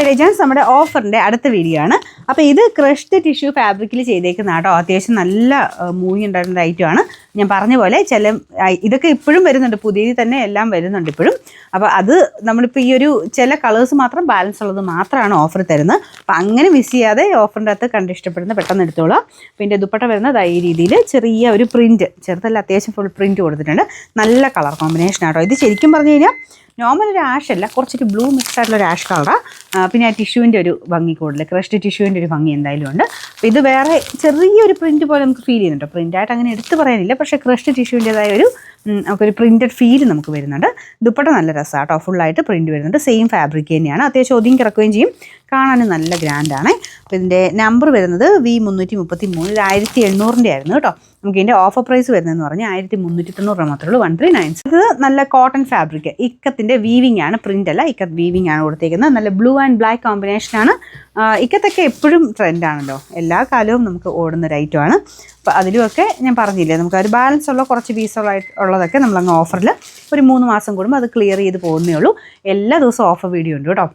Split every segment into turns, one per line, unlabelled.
ടെലിജൻസ് നമ്മുടെ ഓഫറിൻ്റെ അടുത്ത വീഡിയോ ആണ്. അപ്പോൾ ഇത് ക്രഷ്ഡ് ടിഷ്യൂ ഫാബ്രിക്കിൽ ചെയ്തേക്കുന്ന കേട്ടോ. അത്യാവശ്യം നല്ല മൂവി ഉണ്ടായിരുന്ന ഐറ്റമാണ്. ഞാൻ പറഞ്ഞ പോലെ ഇതൊക്കെ ഇപ്പോഴും വരുന്നുണ്ട്, പുതിയത് തന്നെ എല്ലാം വരുന്നുണ്ട് ഇപ്പോഴും. അപ്പോൾ അത് നമ്മളിപ്പോൾ ഈ ഒരു ചില കളേഴ്സ് മാത്രം ബാലൻസ് ഉള്ളത് മാത്രമാണ് ഓഫർ തരുന്നത്. അപ്പോൾ അങ്ങനെ മിസ് ചെയ്യാതെ ഓഫറിൻ്റെ അകത്ത് കണ്ട് ഇഷ്ടപ്പെടുന്ന പെട്ടെന്ന് എടുത്തോളാം. പിന്നെ ദുപ്പട്ട വരുന്നത് ഈ രീതിയിൽ ചെറിയ ഒരു പ്രിൻറ്റ്, ചെറുതല്ല അത്യാവശ്യം ഫുൾ പ്രിൻറ്റ് കൊടുത്തിട്ടുണ്ട്. നല്ല കളർ കോമ്പിനേഷൻ ആട്ടോ. ഇത് ശരിക്കും പറഞ്ഞു കഴിഞ്ഞാൽ നോർമൽ ഒരു ആഷ് അല്ല, കുറച്ചൊരു ബ്ലൂ മിക്സ് ആയിട്ടുള്ള ഒരു ആഷ് കളറാണ്. പിന്നെ ആ ടിഷ്യൂവിൻ്റെ ഒരു ഭംഗി കൂടുതൽ, ക്രഷ്ഡ് ടിഷ്യൂവിൻ്റെ ഒരു ഭംഗി എന്തായാലും ഉണ്ട്. അപ്പോൾ ഇത് വേറെ ചെറിയൊരു പ്രിൻറ്റ് പോലെ നമുക്ക് ഫീൽ ചെയ്യുന്നുണ്ട്. പ്രിൻ്റായിട്ട് അങ്ങനെ എടുത്ത് പറയാനില്ല, പക്ഷേ ക്രഷ്ഡ് ടിഷ്യൂവിൻ്റെതായ നമുക്കൊരു പ്രിൻറ്റഡ് ഫീൽ നമുക്ക് വരുന്നുണ്ട്. ദുപ്പട്ട നല്ല രസമാണ് കേട്ടോ, ഫുള്ളായിട്ട് പ്രിൻറ്റ് വരുന്നുണ്ട്. സെയിം ഫാബ്രിക് തന്നെയാണ്, അത്യാവശ്യം ഒതുങ്ങി കിടക്കുകയും ചെയ്യും, കാണാനും നല്ല ഗ്രാൻഡാണ്. അപ്പോൾ ഇതിൻ്റെ നമ്പർ വരുന്നത് V333, 1800 ആയിരുന്നു കേട്ടോ. നമുക്ക് ഇതിൻ്റെ ഓഫർ പ്രൈസ് വരുന്നതെന്ന് പറഞ്ഞാൽ 1390 മാത്രമേ ഉള്ളൂ. 1396. ഇത് നല്ല കോട്ടൺ ഫാബ്രിക്, ഇക്കത്തിൻ്റെ വീവിംഗ് ആണ്, പ്രിൻ്റ് അല്ല, ഇക്കത്ത് വീവിംഗ് ആണ് കൊടുത്തേക്കുന്നത്. നല്ല ബ്ലൂ ആൻഡ് ബ്ലാക്ക് കോമ്പിനേഷനാണ്. ഇക്കത്തൊക്കെ എപ്പോഴും ട്രെൻഡാണല്ലോ, എല്ലാ കാലവും നമുക്ക് ഓടുന്ന ഒരു ഐറ്റമാണ്. അപ്പോൾ അതിലുമൊക്കെ ഞാൻ പറഞ്ഞില്ലേ, നമുക്ക് ഒരു ബാലൻസ് ഉള്ള കുറച്ച് പീസുള്ളതൊക്കെ നമ്മളങ്ങ് ഓഫറിൽ ഒരു 3 മാസം കൂടുമ്പോൾ അത് ക്ലിയർ ചെയ്ത് പോകുന്നേ ഉള്ളൂ. എല്ലാ ദിവസവും ഓഫർ വീഡിയോ ഉണ്ട് കേട്ടോ.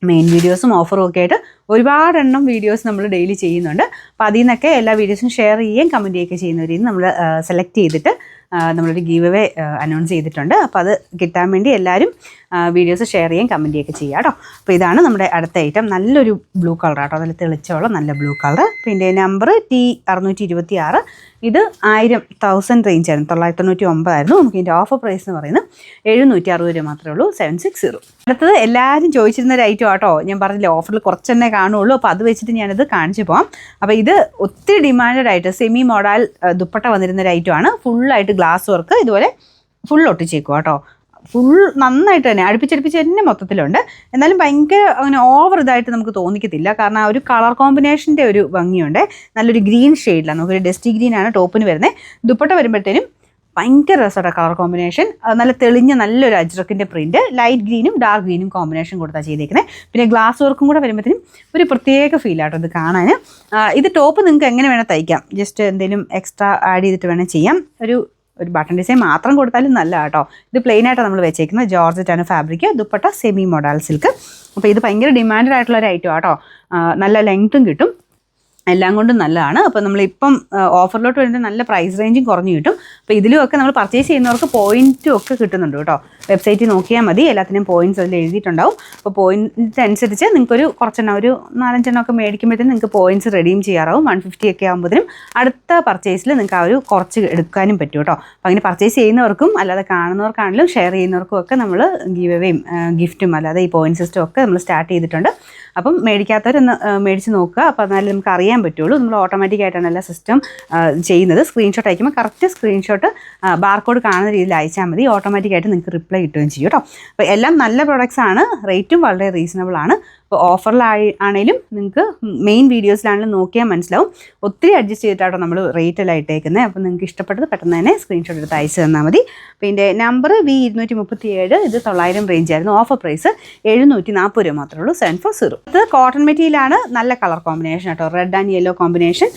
മെയിൻ വീഡിയോസും ഓഫറും ഒക്കെ ആയിട്ട് ഒരുപാടെണ്ണം വീഡിയോസ് നമ്മൾ ഡെയിലി ചെയ്യുന്നുണ്ട്. അപ്പോൾ അതിൽ നിന്നൊക്കെ എല്ലാ വീഡിയോസും ഷെയർ ചെയ്യുകയും കമൻറ്റ് ചെയ്യുകയൊക്കെ ചെയ്യുന്നവരിൽ നിന്ന് നമ്മൾ സെലക്ട് ചെയ്തിട്ട് നമ്മളൊരു ഗീവ് അവേ അനൗൺസ് ചെയ്തിട്ടുണ്ട്. അപ്പോൾ അത് കിട്ടാൻ വേണ്ടി എല്ലാവരും വീഡിയോസ് ഷെയർ ചെയ്യുകയും കമൻറ്റ് ചെയ്യുകയൊക്കെ ചെയ്യുക കേട്ടോ. അപ്പോൾ ഇതാണ് നമ്മുടെ അടുത്ത ഐറ്റം. നല്ലൊരു ബ്ലൂ കളർ കേട്ടോ, നല്ല തെളിച്ചമുള്ള നല്ല ബ്ലൂ കളർ. പിന്നെ നമ്പർ T626. ഇത് 1000 റേഞ്ച് ആയിരുന്നു, 999 ആയിരുന്നു. നമുക്ക് ഇതിൻ്റെ ഓഫർ പ്രൈസ് എന്ന് പറയുന്നത് 760 രൂപ മാത്രമേ ഉള്ളൂ, 760. അടുത്തത് എല്ലാവരും ചോദിച്ചിരുന്ന ഒരു ഐറ്റം ആട്ടോ. ഞാൻ പറഞ്ഞില്ലേ ഓഫറിൽ കുറച്ചെണ്ണേ കാണുള്ളൂ, അപ്പോൾ അത് വെച്ചിട്ട് ഞാനിത് കാണിച്ചു പോകാം. അപ്പോൾ ഇത് ഒത്തിരി ഡിമാൻഡഡ് ആയിട്ട് സെമി മോഡൽ ദുപ്പട്ട വന്നിരുന്ന ഒരു ഐറ്റമാണ്. ഫുള്ളായിട്ട് ഗ്ലാസ് വർക്ക് ഇതുപോലെ ഫുൾ ഒട്ടിച്ചേക്കുക കേട്ടോ. ഫുൾ നന്നായിട്ട് തന്നെ അടുപ്പിച്ചടുപ്പിച്ച് തന്നെ മൊത്തത്തിലുണ്ട്. എന്നാലും ഭയങ്കര അങ്ങനെ ഓവർ ഇതായിട്ട് നമുക്ക് തോന്നിക്കത്തില്ല, കാരണം ആ ഒരു കളർ കോമ്പിനേഷൻ്റെ ഒരു ഭംഗിയുണ്ട്. നല്ലൊരു ഗ്രീൻ ഷെയ്ഡിലാണ്, നമുക്കൊരു ഡസ്റ്റി ഗ്രീനാണ് ടോപ്പിന് വരുന്നത്. ദുപ്പട്ട വരുമ്പോഴത്തേനും ഭയങ്കര രസമുള്ള കളർ കോമ്പിനേഷൻ, നല്ല തെളിഞ്ഞ നല്ലൊരു അജ്രക്കിൻ്റെ പ്രിൻറ്റ്, ലൈറ്റ് ഗ്രീനും ഡാർക്ക് ഗ്രീനും കോമ്പിനേഷൻ കൊടുത്താൽ ചെയ്തേക്കുന്നത്. പിന്നെ ഗ്ലാസ് വർക്കും കൂടെ വരുമ്പോഴത്തേനും ഒരു പ്രത്യേക ഫീലാട്ടോ ഇത് കാണാൻ. ഇത് ടോപ്പ് നിങ്ങൾക്ക് എങ്ങനെ വേണം തയ്ക്കാം, ജസ്റ്റ് എന്തെങ്കിലും എക്സ്ട്രാ ആഡ് ചെയ്തിട്ട് വേണം ചെയ്യാം. ഒരു ബട്ടൺ ഡിസൈൻ മാത്രം കൊടുത്താലും നല്ല കേട്ടോ. ഇത് പ്ലെയിൻ ആയിട്ടാണ് നമ്മൾ വെച്ചേക്കുന്നത്, ജോർജറ്റാണ് fabric, dupatta semi model silk. അപ്പോൾ ഇത് ഭയങ്കര ഡിമാൻഡഡ് ആയിട്ടുള്ള ഒരു ഐറ്റം കേട്ടോ. നല്ല ലെങ്ത്തും കിട്ടും, എല്ലാം കൊണ്ടും നല്ലതാണ്. അപ്പോൾ നമ്മളിപ്പം ഓഫറിലോട്ട് വരുന്നത് നല്ല പ്രൈസ് റേഞ്ചും കുറഞ്ഞു കിട്ടും. അപ്പോൾ ഇതിലുമൊക്കെ നമ്മൾ പർച്ചേസ് ചെയ്യുന്നവർക്ക് പോയിൻറ്റും ഒക്കെ കിട്ടുന്നുണ്ട് കേട്ടോ. വെബ്സൈറ്റിൽ നോക്കിയാൽ മതി, എല്ലാത്തിനും പോയിൻറ്റ്സ് അതിൽ എഴുതിയിട്ടുണ്ടാവും. അപ്പോൾ പോയിൻറ്റ് അനുസരിച്ച് നിങ്ങൾക്കൊരു കുറച്ചെണ്ണം ഒരു 4-5 എണ്ണം ഒക്കെ മേടിക്കുമ്പോഴത്തേനും നിങ്ങൾക്ക് പോയിൻറ്റ്സ് റെഡീം ചെയ്യാറാവും. 150 ഒക്കെ ആകുമ്പോഴത്തേനും അടുത്ത പർച്ചേസിൽ നിങ്ങൾക്ക് ആ ഒരു കുറച്ച് എടുക്കാനും പറ്റും കേട്ടോ. അപ്പോൾ അങ്ങനെ പർച്ചേസ് ചെയ്യുന്നവർക്കും അല്ലാതെ കാണുന്നവർക്കാണെങ്കിലും ഷെയർ ചെയ്യുന്നവർക്കും ഒക്കെ നമ്മൾ ഗീവ് അവേയും ഗിഫ്റ്റും അല്ലാതെ ഈ പോയിൻറ്റ് സിസ്റ്റം ഒക്കെ നമ്മൾ സ്റ്റാർട്ട് ചെയ്തിട്ടുണ്ട്. അപ്പം മേടിക്കാത്തവരൊന്ന് മേടിച്ച് നോക്കുക. അപ്പോൾ എന്നാലും നമുക്ക് അറിയാൻ പറ്റുള്ളൂ. നമ്മൾ ഓട്ടോമാറ്റിക്കായിട്ടാണ് എല്ലാ സിസ്റ്റം ചെയ്യുന്നത്. സ്ക്രീൻഷോട്ട് അയക്കുമ്പോൾ കറക്റ്റ് സ്ക്രീൻഷോട്ട് ബാർകോഡ് കാണുന്ന രീതിയിൽ അയച്ചാൽ മതി, ഓട്ടോമാറ്റിക്കായിട്ട് നിങ്ങൾക്ക് റിപ്ലൈ കിട്ടുകയും ചെയ്യും കേട്ടോ. അപ്പോൾ എല്ലാം നല്ല പ്രോഡക്റ്റ്സ് ആണ്, റേറ്റും വളരെ റീസണബിൾ ആണ്. അപ്പോൾ ഓഫറിലാണെങ്കിലും നിങ്ങൾക്ക് മെയിൻ വീഡിയോസിലാണെങ്കിലും നോക്കിയാൽ മനസ്സിലാവും. ഒത്തിരി അഡ്ജസ്റ്റ് ചെയ്തിട്ടാട്ടോ നമ്മൾ റേറ്റെല്ലാം ഇട്ടേക്കുന്നത്. അപ്പോൾ നിങ്ങൾക്ക് ഇഷ്ടപ്പെട്ടത് പെട്ടെന്ന് തന്നെ സ്ക്രീൻഷോട്ട് എടുത്ത് അയച്ചു തന്നാൽ മതി. പിന്നെ നമ്പർ V237, ഇത് 900 റേഞ്ച് ആയിരുന്നു. ഓഫർ പ്രൈസ് 740 രൂപ മാത്രമേ ഉള്ളൂ, 740. ഇത് കോട്ടൺ മെറ്റീരിയലാണ്, നല്ല കളർ കോമ്പിനേഷൻ കേട്ടോ, റെഡ് ആൻഡ് യെല്ലോ കോമ്പിനേഷൻ.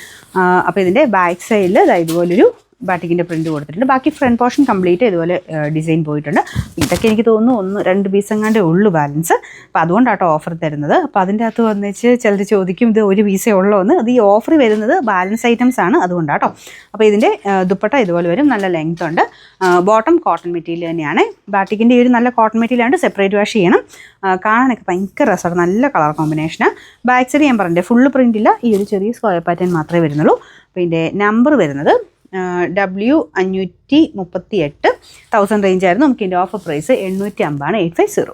അപ്പോൾ ഇതിൻ്റെ ബാക്ക് സൈഡിൽ ഇതുപോലൊരു ബാറ്റിക്കിൻ്റെ പ്രിൻറ്റ് കൊടുത്തിട്ടുണ്ട്. ബാക്കി ഫ്രണ്ട് പോർഷൻ കംപ്ലീറ്റ് ഇതുപോലെ ഡിസൈൻ പോയിട്ടുണ്ട്. ഇതൊക്കെ എനിക്ക് തോന്നുന്നു 1-2 പീസ് എങ്ങാണ്ടേ ഉള്ളൂ ബാലൻസ്. അപ്പോൾ അതുകൊണ്ടാട്ടോ ഓഫർ തരുന്നത്. അപ്പോൾ അതിൻ്റെ അകത്ത് വന്നിച്ച് ചിലർ ചോദിക്കും ഇത് ഒരു പീസേ ഉള്ളൂ എന്ന്. അത് ഈ ഓഫർ വരുന്നത് ബാലൻസ് ഐറ്റംസ് ആണ്, അതുകൊണ്ടാട്ടോ. അപ്പോൾ ഇതിൻ്റെ ദുപ്പട്ട ഇതുപോലെ വരും, നല്ല ലെങ്ത് ഉണ്ട്. ബോട്ടം കോട്ടൺ മെറ്റീരിയൽ തന്നെയാണ്. ബാറ്റിക്കിൻ്റെ ഈ ഒരു നല്ല കോട്ടൺ മെറ്റീരിയൽ ആയിട്ട് സെപ്പറേറ്റ് വാഷ് ചെയ്യണം. കാണാനൊക്കെ ഭയങ്കര രസമാണ്, നല്ല കളർ കോമ്പിനേഷനാണ്. ബാക്ക് സൈഡ് ഞാൻ പറഞ്ഞില്ലേ ഫുള്ള് പ്രിൻ്റ് ഇല്ല, ഈ ഒരു ചെറിയ സ്ക്വയർ പാറ്റേൺ മാത്രമേ വരുന്നുള്ളൂ. അപ്പോൾ ഇതിൻ്റെ നമ്പർ വരുന്നത് W538, 1000 റേഞ്ച് ആയിരുന്നു. നമുക്ക് ഇതിൻ്റെ ഓഫർ പ്രൈസ് 850 ആണ്, 850.